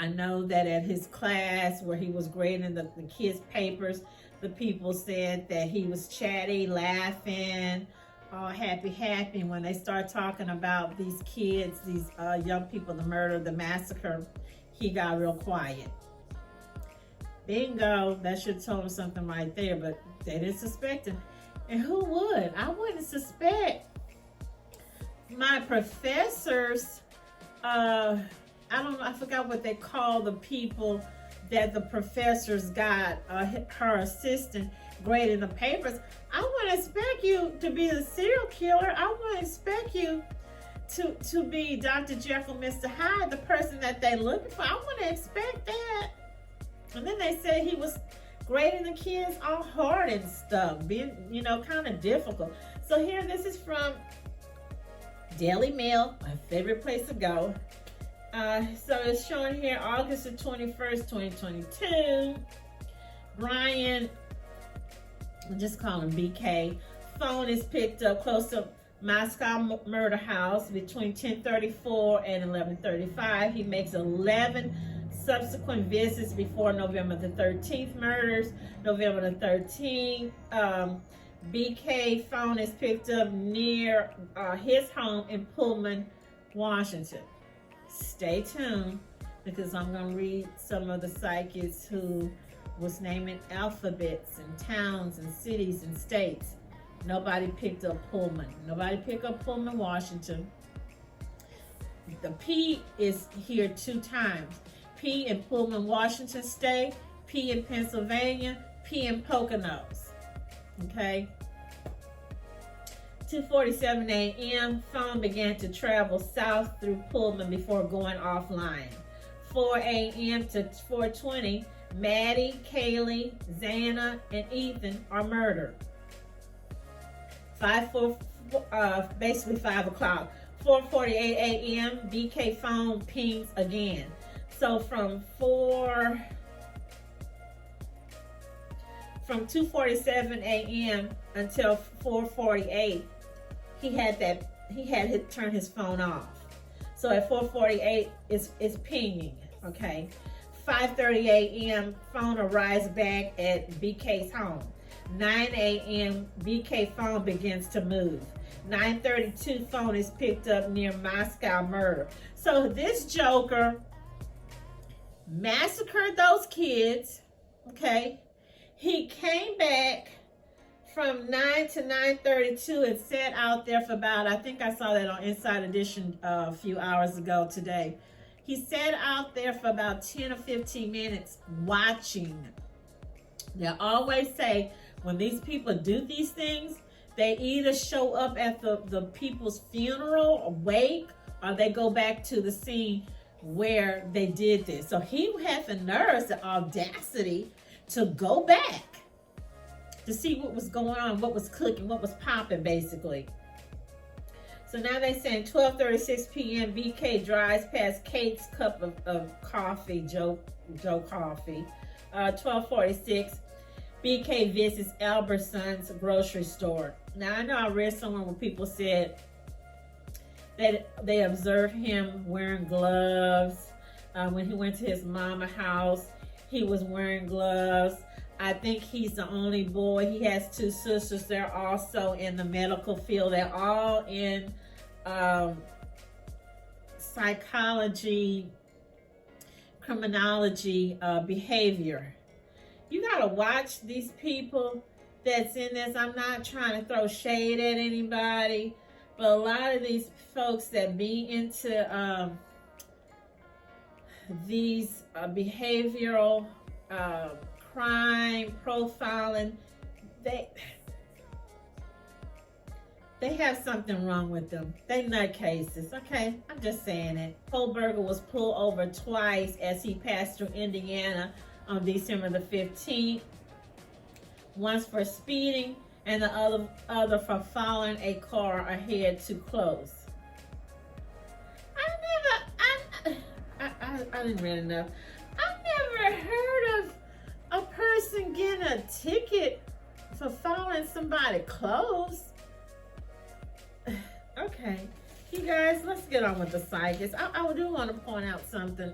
I know that at his class where he was grading the kids' papers, the people said that he was chatty, laughing, all happy. When they start talking about these kids, these young people, the murder, the massacre, he got real quiet. Bingo, that should have told him something right there, but they didn't suspect him. And who would? I wouldn't suspect. My professors, I forgot what they call the people that the professors got, her assistant grading the papers. I wouldn't expect you to be the serial killer. I wouldn't expect you to be Dr. Jekyll, Mr. Hyde, the person that they looking for. I wouldn't expect that. And then they said he was grading the kids all hard and stuff, being, kind of difficult. So here, this is from Daily Mail, my favorite place to go. So it's showing here August the 21st, 2022. Bryan, I'll just call him BK, phone is picked up close to Moscow murder house between 10:34 and 11:35. He makes 11 subsequent visits before November the 13th murders. November the 13th, BK phone is picked up near his home in Pullman, Washington. Stay tuned, because I'm going to read some of the psychics who was naming alphabets and towns and cities and states. Nobody picked up Pullman. Nobody picked up Pullman, Washington. The P is here 2 times. P in Pullman, Washington State, P in Pennsylvania, P in Poconos. Okay. 2:47 a.m. phone began to travel south through Pullman before going offline. 4 a.m. to 4:20, Maddie, Kaylee, Xana, and Ethan are murdered. Basically 5 o'clock. 4:48 a.m. BK phone pings again. So from 2:47 a.m. until 4:48, he had turned his phone off. So at 4:48, it's pinging. Okay. 5:30 a.m. phone arrives back at BK's home. 9 a.m. BK phone begins to move. 9:32 phone is picked up near Moscow murder. So this joker massacred those kids. Okay. He came back from 9 to 9:32 and sat out there for about, I think I saw that on Inside Edition a few hours ago today. He sat out there for about 10 or 15 minutes watching. They always say when these people do these things, they either show up at the people's funeral or wake, or they go back to the scene where they did this. So he had the nerves, the audacity to go back to see what was going on, what was cooking, what was popping, basically. So now they're saying 12:36 p.m. BK drives past Kate's cup of coffee, Joe Coffee. 12:46, BK visits Albertson's grocery store. Now I know I read somewhere where people said that they observed him wearing gloves. When he went to his mama's house, he was wearing gloves. I think he's the only boy. He has 2 sisters. They're also in the medical field. They're all in psychology, criminology, behavior. You gotta watch these people that's in this. I'm not trying to throw shade at anybody, but a lot of these folks that be into these behavioral crime profiling, they have something wrong with them. They nutcases. Okay, I'm just saying it. Kohberger was pulled over twice as he passed through Indiana on December the 15th. Once for speeding and the other for following a car ahead too close. I didn't read enough. I've never heard of a person getting a ticket for following somebody close. Okay, you guys, let's get on with the psychics. I do want to point out something.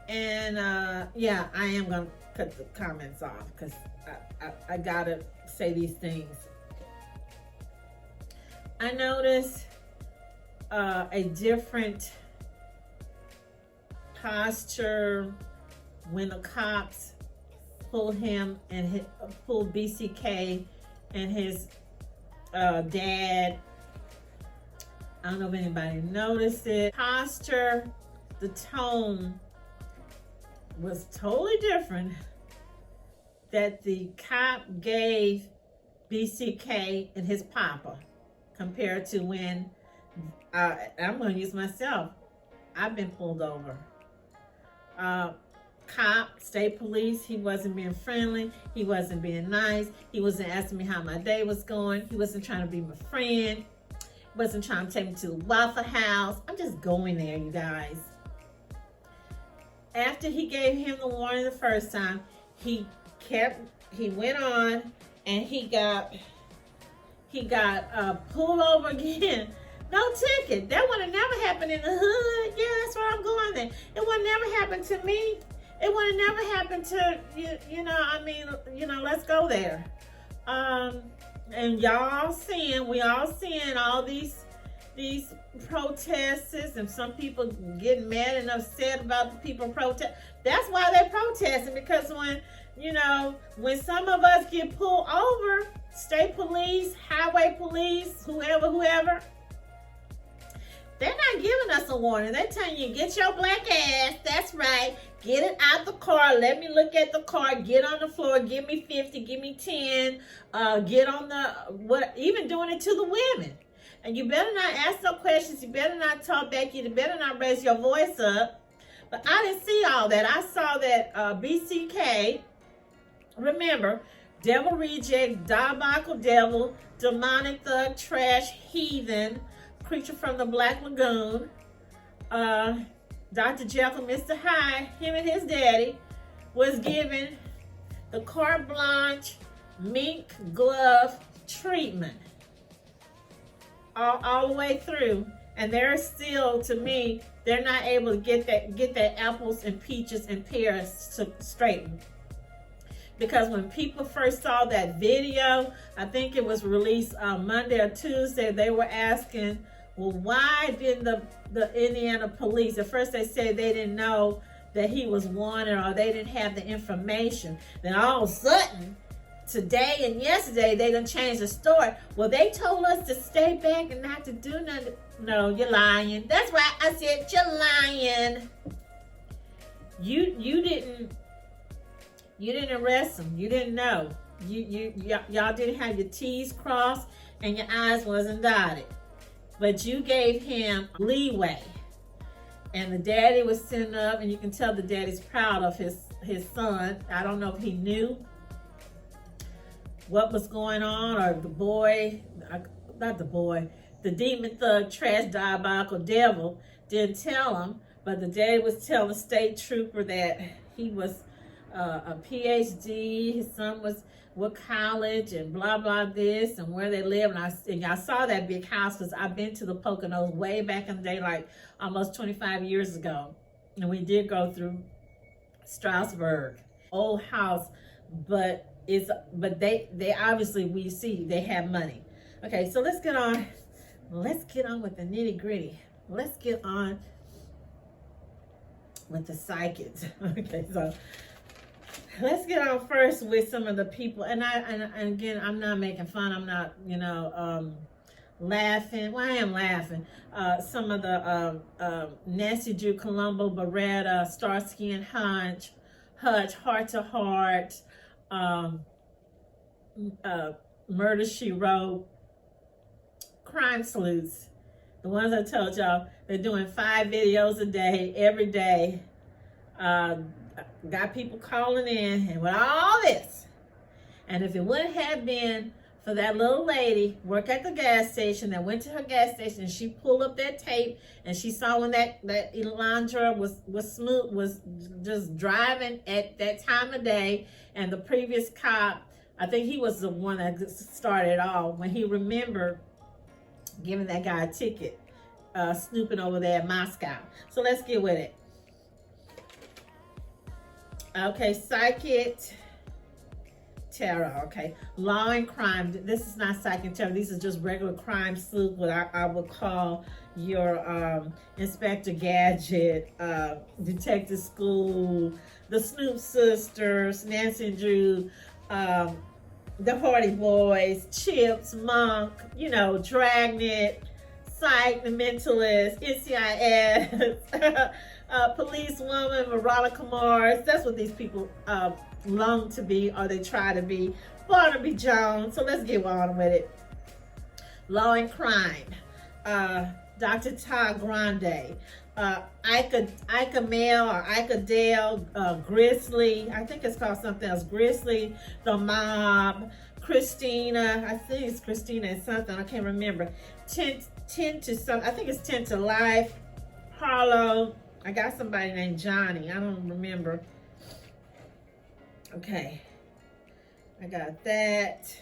And yeah, I am gonna cut the comments off because I gotta say these things. I noticed a different posture when the cops pulled him and pulled BCK and his dad. I don't know if anybody noticed it. Posture, the tone was totally different that the cop gave BCK and his papa compared to when I'm going to use myself. I've been pulled over. Cop, state police, he wasn't being friendly. He wasn't being nice. He wasn't asking me how my day was going. He wasn't trying to be my friend. He wasn't trying to take me to the Waffle House. I'm just going there, you guys. After he gave him the warning the first time, he went on and he got pulled over again. No ticket. That would have never happened in the hood. Yeah, that's where I'm going there. It would never happen to me. It would have never happened to you know, I mean, you know, let's go there. And we all seeing all these protests, and some people getting mad and upset about the people protest. That's why they're protesting, because when some of us get pulled over, state police, highway police, whoever, they're not giving us a warning. They're telling you, get your black ass, that's right, get it out the car, let me look at the car, get on the floor, give me 50, give me 10, get on even doing it to the women. And you better not ask no questions, you better not talk back, you better not raise your voice up. But I didn't see all that. I saw that BCK, remember, devil reject, diabolical devil, demonic thug, trash, heathen, creature from the Black Lagoon, Dr. Jekyll, Mr. Hyde, him and his daddy was given the carte blanche mink glove treatment all the way through, and they're still, to me, they're not able to get that apples and peaches and pears straightened. Because when people first saw that video, I think it was released Monday or Tuesday, they were asking, well, why didn't the Indiana police, at first they said they didn't know that he was wanted or they didn't have the information. Then all of a sudden, today and yesterday, they done changed the story. Well, they told us to stay back and not to do nothing. No, you're lying. That's right, I said you're lying. You didn't arrest him. You didn't know. Y'all didn't have your T's crossed and your I's wasn't dotted. But you gave him leeway. And the daddy was sitting up, and you can tell the daddy's proud of his son. I don't know if he knew what was going on, or the demon thug, trash, diabolical devil didn't tell him. But the daddy was telling the state trooper that he was a PhD, his son was what college and blah blah this and where they live, and y'all saw that big house, because I've been to the Poconos way back in the day, like almost 25 years ago, and we did go through Strasbourg, old house, but they obviously, we see they have money. Okay, so let's get on with the nitty gritty. Let's get on with the psychics. Okay, so let's get on first with some of the people, and again, I'm not making fun. I'm not, laughing. Well, I am laughing. Some of the Nancy Drew, Columbo, Beretta, Starsky and Hutch, Heart to Heart, Murder, She Wrote, Crime Sleuths, the ones I told y'all, they're doing 5 videos a day, every day. Got people calling in, and with all this, and if it wouldn't have been for that little lady work at the gas station that went to her gas station and she pulled up that tape and she saw when that Elandra was just driving at that time of day, and the previous cop, I think he was the one that started it all, when he remembered giving that guy a ticket, snooping over there in Moscow. So let's get with it. Okay, psychic terror. Okay, law and crime. This is not psychic terror. These are just regular crime sleuth. What I would call your Inspector Gadget, Detective School, the Snoop Sisters, Nancy and Drew, the Hardy Boys, Chips, Monk, you know, Dragnet, Psych, The Mentalist, NCIS, Policewoman, Veronica Mars. That's what these people long to be, or they try to be. Barnaby Jones. So let's get on with it. Law and crime. Dr. Todd Grande. Ika Mel or Ika Dale, Grizzly, I think it's called something else, Grizzly, The Mob, Christina, I think it's Christina and something, I can't remember, 10 to some, I think it's 10 to Life, Harlow, I got somebody named Johnny, I don't remember. Okay, I got that.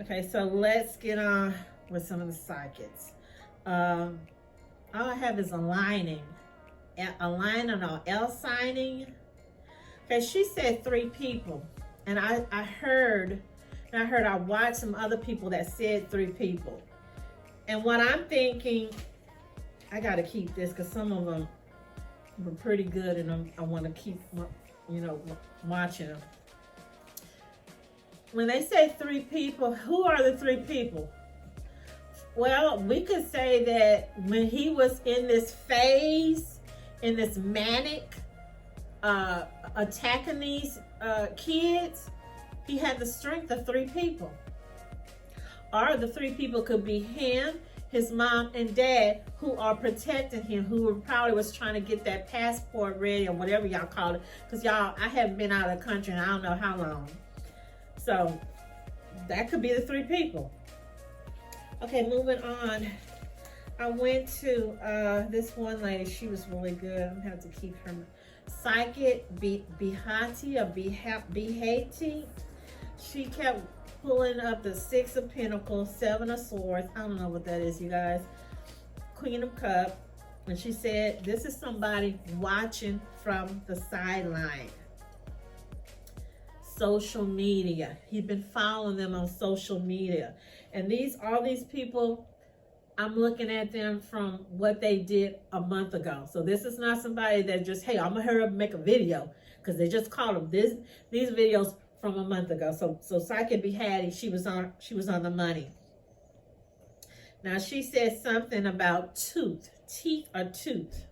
Okay, so let's get on with some of the psychics. All I have is aligning or L signing. Okay, she said 3 people, and I watched some other people that said 3 people, and what I'm thinking, I got to keep this because some of them were pretty good, and I want to keep, you know, watching them. When they say 3 people, who are the 3 people? Well, we could say that when he was in this phase, in this manic, attacking these kids, he had the strength of 3 people. Or the 3 people could be him, his mom, and dad, who are protecting him, who probably was trying to get that passport ready or whatever y'all call it. Because y'all, I haven't been out of the country and I don't know how long. So that could be the 3 people. Okay, moving on. I went to this one lady. She was really good. I'm gonna have to keep her. Psychic Bihati or Bihati. She kept pulling up the 6 of Pentacles, 7 of Swords. I don't know what that is, you guys. Queen of Cups. And she said, this is somebody watching from the sideline. Social media. He'd been following them on social media. And all these people, I'm looking at them from what they did a month ago. So this is not somebody that just, hey, I'm gonna hurry up and make a video, because they just called them these videos from a month ago. So Psychic Behattie, she was on the money. Now she said something about teeth or tooth.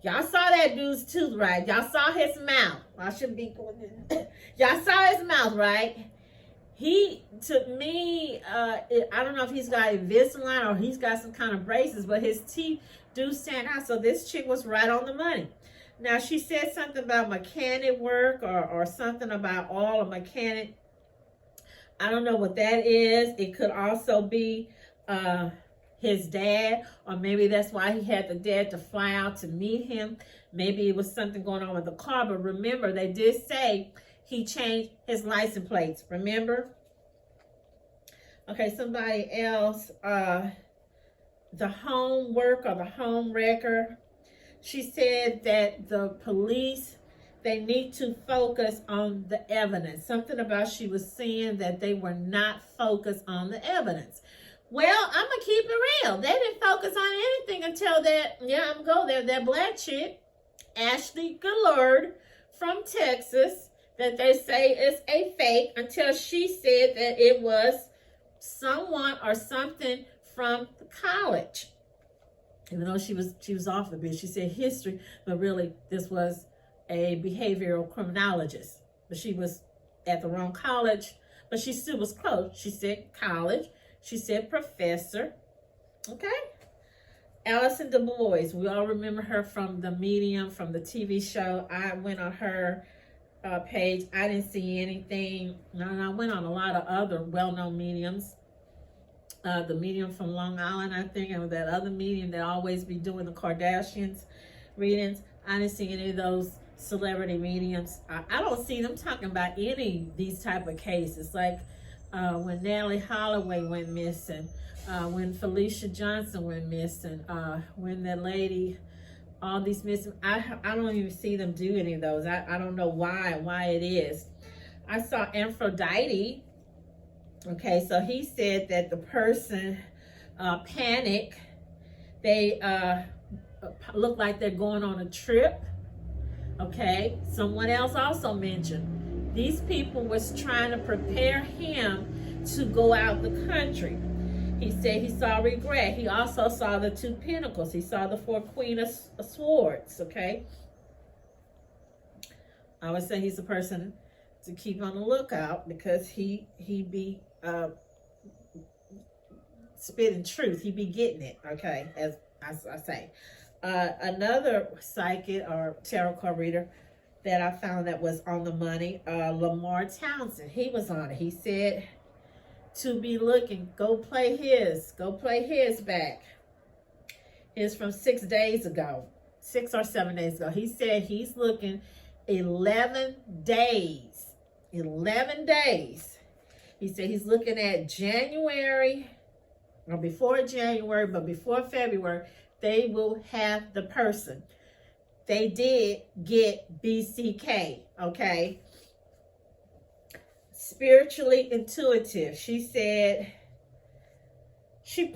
Y'all saw that dude's tooth, right? Y'all saw his mouth. I should be going in. Y'all saw his mouth, right? He, to me, I don't know if he's got Invisalign or he's got some kind of braces, but his teeth do stand out. So this chick was right on the money. Now, she said something about mechanic work or something about oil or mechanic. I don't know what that is. It could also be his dad, or maybe that's why he had the dad to fly out to meet him. Maybe it was something going on with the car. But remember, they did say he changed his license plates. Remember? Okay, somebody else. The homework or the home wrecker. She said that the police, they need to focus on the evidence. Something about she was saying that they were not focused on the evidence. Well, I'm going to keep it real. They didn't focus on anything until that, I'm going there, that black chick, Ashley Gillard from Texas, that they say is a fake, until she said that it was someone or something from college. Even though she was off a bit, she said history, but really this was a behavioral criminologist. But she was at the wrong college, but she still was close. She said college. She said professor. Okay. Allison DuBois. We all remember her from The Medium, from the TV show. I went on her page. I didn't see anything. And I went on a lot of other well-known mediums. The medium from Long Island, I think, and that other medium that always be doing the Kardashians readings. I didn't see any of those celebrity mediums. I don't see them talking about any of these type of cases, like when Natalie Holloway went missing, when Felicia Johnson went missing, when that lady, all these missing. I don't even see them do any of those. I don't know why it is. I saw Aphrodite. Okay, so he said that the person panic. They look like they're going on a trip. Okay, someone else also mentioned these people was trying to prepare him to go out the country. He said he saw regret. He also saw the 2 pentacles. He saw the 4 queen of swords. Okay, I would say he's a person to keep on the lookout, because he be spitting truth. He be getting it. Okay, as I say. Another psychic or tarot card reader that I found that was on the money, Lamar Townsend. He was on it. He said to be looking, go play his back. It's from 6 days ago, 6 or 7 days ago. He said he's looking 11 days. 11 days. He said he's looking at January, or before January, but before February, they will have the person. They did get BCK, okay? Spiritually intuitive. She said, she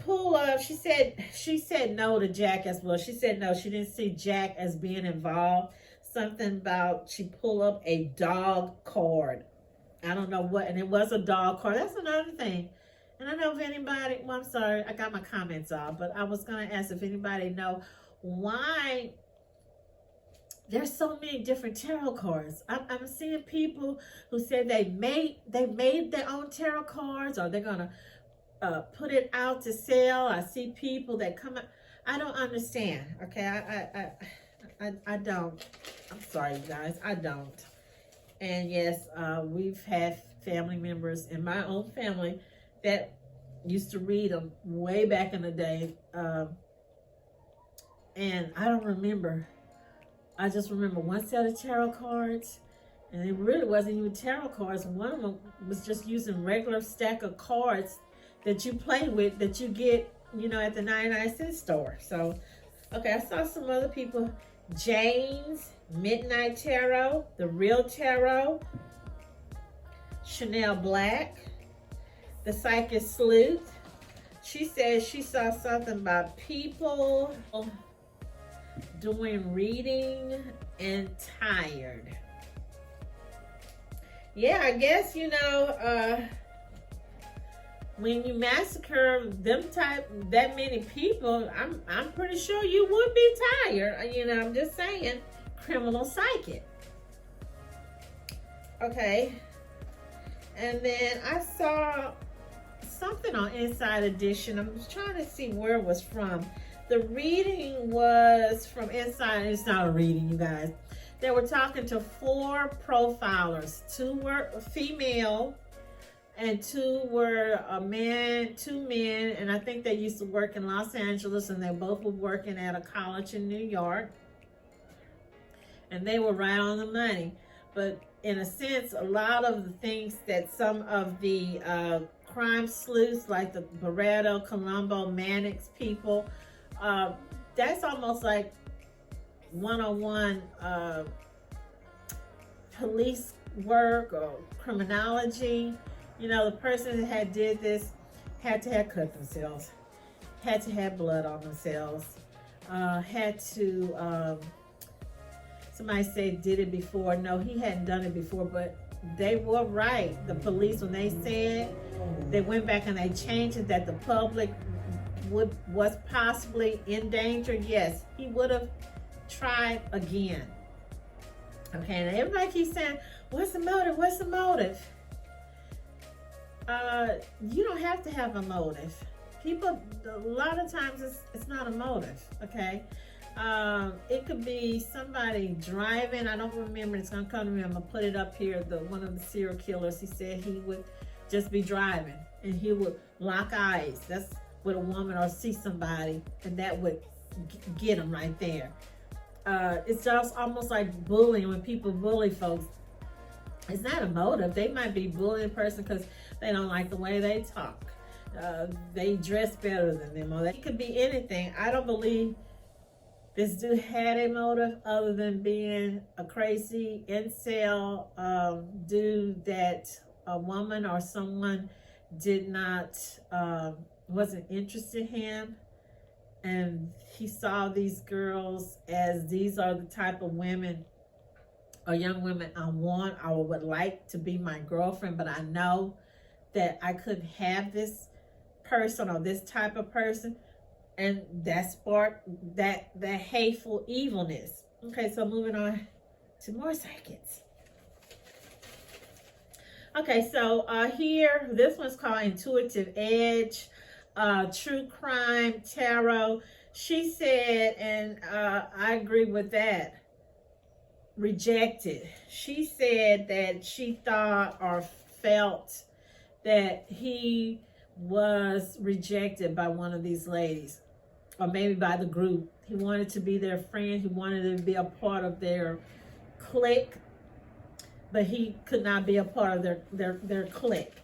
said no to Jack as well. She said no, she didn't see Jack as being involved. Something about, she pulled up a dog card. I don't know what, and it was a dog card. That's another thing. And I don't know if anybody, well, I'm sorry, I got my comments off, but I was going to ask if anybody know why there's so many different tarot cards. I'm seeing people who said they made their own tarot cards, or they're going to put it out to sell. I see people that come up. I don't understand, okay? I don't. I'm sorry, you guys. I don't. And yes, we've had family members in my own family that used to read them way back in the day. And I don't remember. I just remember one set of tarot cards, and it really wasn't even tarot cards. One of them was just using regular stack of cards that you play with, that you get, you know, at the 99-cent store. So, okay, I saw some other people. James, Midnight Tarot, The Real Tarot, Chanel Black, The Psychic Sleuth. She says she saw something about people doing reading and tired. Yeah, I guess, you know, when you massacre that many people, I'm pretty sure you would be tired. You know, I'm just saying, criminal psychic. Okay. And then I saw something on Inside Edition. I'm just trying to see where it was from. The reading was from Inside. It's not a reading, you guys. They were talking to 4 profilers. 2 were female and 2 were a man, 2 men. And I think they used to work in Los Angeles, and they both were working at a college in New York. And they were right on the money. But in a sense, a lot of the things that some of the crime sleuths, like the Barreto, Colombo, Mannix people, that's almost like one-on-one police work or criminology. You know, the person that did this had to have cut themselves, had to have blood on themselves, had to, somebody said did it before. No, he hadn't done it before, but they were right. The police, when they said, they went back and they changed it, that the public was possibly in danger. Yes, he would have tried again. Okay, and everybody keeps saying, what's the motive? What's the motive? You don't have to have a motive. People, a lot of times it's not a motive, okay? It could be somebody driving. I don't remember. It's going to come to me. I'm going to put it up here. One of the serial killers, he said he would just be driving and he would lock eyes. That's with a woman, or see somebody, and that would get him right there. It's just almost like bullying. When people bully folks, it's not a motive. They might be bullying a person because they don't like the way they talk. They dress better than them, or it could be anything. I don't believe This dude had a motive other than being a crazy incel dude that a woman or someone did not, wasn't interested in him. And he saw these girls as these are the type of women or young women I want or would like to be my girlfriend, but I know that I couldn't have this person or this type of person. And that sparked that hateful evilness. Okay, so moving on to more psychics. Okay, so here, this one's called Intuitive Edge, True Crime Tarot. She said, and I agree with that, rejected. She said that she thought or felt that he was rejected by one of these ladies, or maybe by the group. He wanted to be their friend. He wanted to be a part of their clique, but he could not be a part of their clique.